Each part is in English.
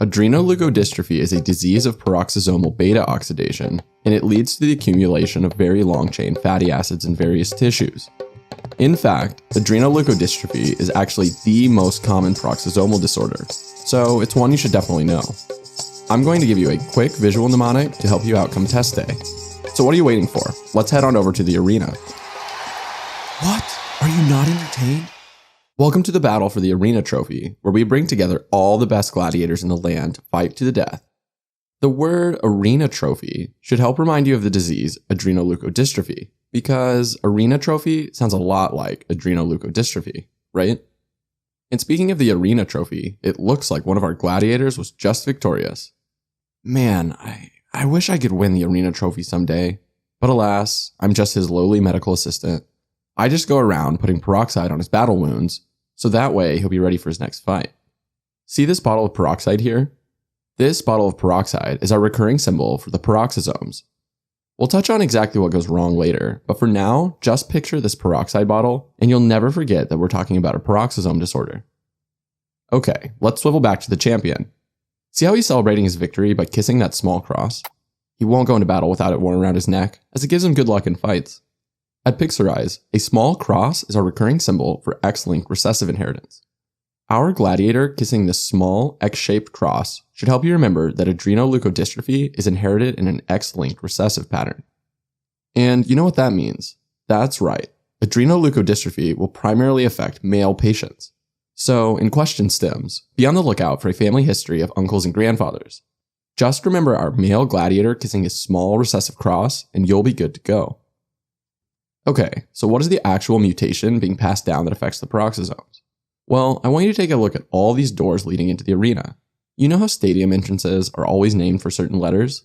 Adrenoleukodystrophy is a disease of peroxisomal beta oxidation, and it leads to the accumulation of very long-chain fatty acids in various tissues. In fact, adrenoleukodystrophy is actually the most common peroxisomal disorder, so it's one you should definitely know. I'm going to give you a quick visual mnemonic to help you out come test day. So what are you waiting for? Let's head on over to the arena. What? Are you not entertained? Welcome to the battle for the Arena Trophy, where we bring together all the best gladiators in the land to fight to the death. The word Arena Trophy should help remind you of the disease Adrenoleukodystrophy, because Arena Trophy sounds a lot like Adrenoleukodystrophy, right? And speaking of the Arena Trophy, it looks like one of our gladiators was just victorious. Man, I wish I could win the Arena Trophy someday, but alas, I'm just his lowly medical assistant. I just go around putting peroxide on his battle wounds, so that way he'll be ready for his next fight. See this bottle of peroxide here? This bottle of peroxide is our recurring symbol for the peroxisomes. We'll touch on exactly what goes wrong later, but for now, just picture this peroxide bottle, and you'll never forget that we're talking about a peroxisome disorder. Okay, let's swivel back to the champion. See how he's celebrating his victory by kissing that small cross? He won't go into battle without it worn around his neck, as it gives him good luck in fights. At Pixarize, a small cross is our recurring symbol for X-linked recessive inheritance. Our gladiator kissing this small X-shaped cross should help you remember that adrenoleukodystrophy is inherited in an X-linked recessive pattern. And you know what that means? That's right. Adrenoleukodystrophy will primarily affect male patients. So, in question stems, be on the lookout for a family history of uncles and grandfathers. Just remember our male gladiator kissing his small recessive cross, and you'll be good to go. Okay, so what is the actual mutation being passed down that affects the peroxisomes? Well, I want you to take a look at all these doors leading into the arena. You know how stadium entrances are always named for certain letters?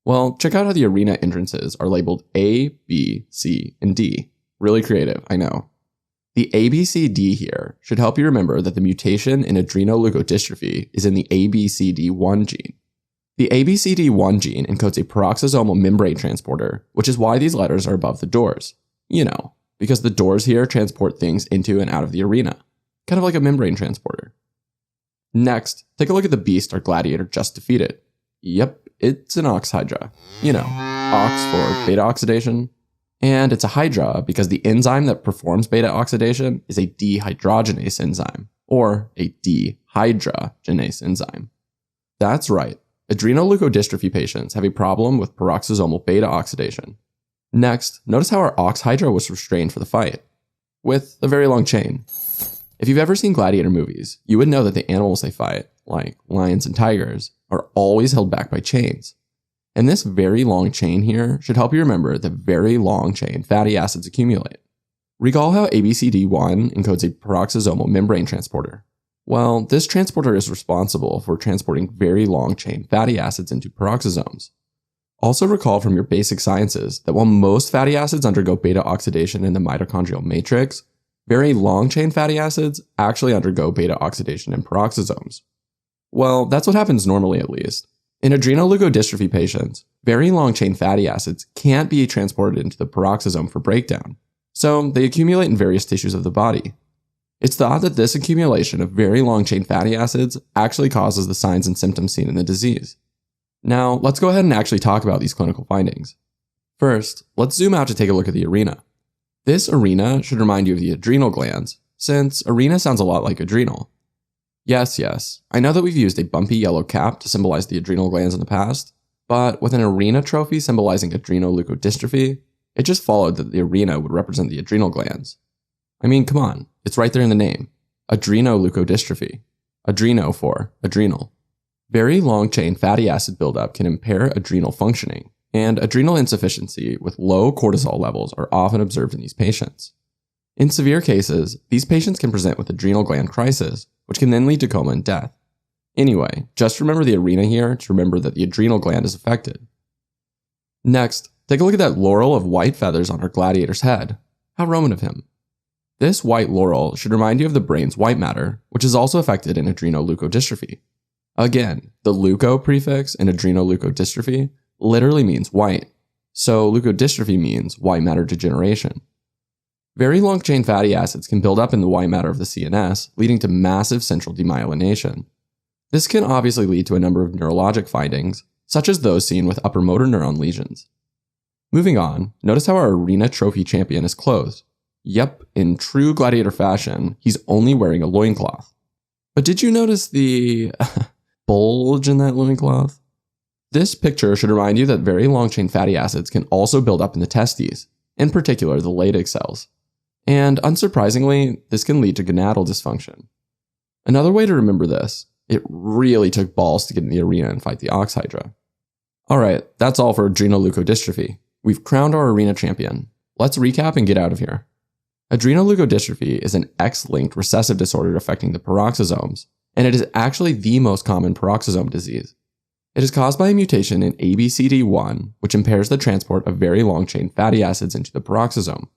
Well, check out how the arena entrances are labeled A, B, C, and D. Really creative, I know. The ABCD here should help you remember that the mutation in adrenoleukodystrophy is in the ABCD1 gene. The ABCD1 gene encodes a peroxisomal membrane transporter, which is why these letters are above the doors. You know, because the doors here transport things into and out of the arena, kind of like a membrane transporter. Next, take a look at the beast our gladiator just defeated. Yep, it's an ox hydra. You know, ox for beta oxidation. And it's a hydra because the enzyme that performs beta oxidation is a dehydrogenase enzyme, or a dehydrogenase enzyme. That's right. Adrenoleukodystrophy patients have a problem with peroxisomal beta oxidation. Next, notice how our ox hydra was restrained for the fight, with a very long chain. If you've ever seen gladiator movies, you would know that the animals they fight, like lions and tigers, are always held back by chains. And this very long chain here should help you remember that very long chain fatty acids accumulate. Recall how ABCD1 encodes a peroxisomal membrane transporter. Well, this transporter is responsible for transporting very long-chain fatty acids into peroxisomes. Also recall from your basic sciences that while most fatty acids undergo beta oxidation in the mitochondrial matrix, very long-chain fatty acids actually undergo beta oxidation in peroxisomes. Well, that's what happens normally at least. In adrenoleukodystrophy patients, very long-chain fatty acids can't be transported into the peroxisome for breakdown, so they accumulate in various tissues of the body. It's thought that this accumulation of very long-chain fatty acids actually causes the signs and symptoms seen in the disease. Now, let's go ahead and actually talk about these clinical findings. First, let's zoom out to take a look at the arena. This arena should remind you of the adrenal glands, since arena sounds a lot like adrenal. Yes, I know that we've used a bumpy yellow cap to symbolize the adrenal glands in the past, but with an arena trophy symbolizing adrenoleukodystrophy, it just followed that the arena would represent the adrenal glands. I mean, come on, it's right there in the name. Adrenoleukodystrophy. Adreno for adrenal. Very long-chain fatty acid buildup can impair adrenal functioning, and adrenal insufficiency with low cortisol levels are often observed in these patients. In severe cases, these patients can present with adrenal gland crisis, which can then lead to coma and death. Anyway, just remember the arena here to remember that the adrenal gland is affected. Next, take a look at that laurel of white feathers on our gladiator's head. How Roman of him. This white laurel should remind you of the brain's white matter, which is also affected in adrenoleukodystrophy. Again, the leuko prefix in adrenoleukodystrophy literally means white, so leukodystrophy means white matter degeneration. Very long-chain fatty acids can build up in the white matter of the CNS, leading to massive central demyelination. This can obviously lead to a number of neurologic findings, such as those seen with upper motor neuron lesions. Moving on, notice how our arena trophy champion is clothed. Yep, in true gladiator fashion, he's only wearing a loincloth. But did you notice the bulge in that loincloth? This picture should remind you that very long-chain fatty acids can also build up in the testes, in particular the Leydig cells. And unsurprisingly, this can lead to gonadal dysfunction. Another way to remember this, it really took balls to get in the arena and fight the ox hydra. Alright, that's all for adrenoleukodystrophy. We've crowned our arena champion. Let's recap and get out of here. Adrenoleukodystrophy is an X-linked recessive disorder affecting the peroxisomes, and it is actually the most common peroxisome disease. It is caused by a mutation in ABCD1, which impairs the transport of very long-chain fatty acids into the peroxisome.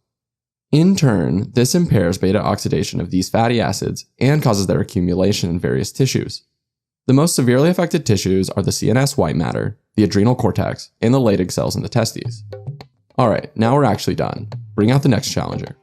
In turn, this impairs beta oxidation of these fatty acids and causes their accumulation in various tissues. The most severely affected tissues are the CNS white matter, the adrenal cortex, and the Leydig cells in the testes. Alright, now we're actually done. Bring out the next challenger.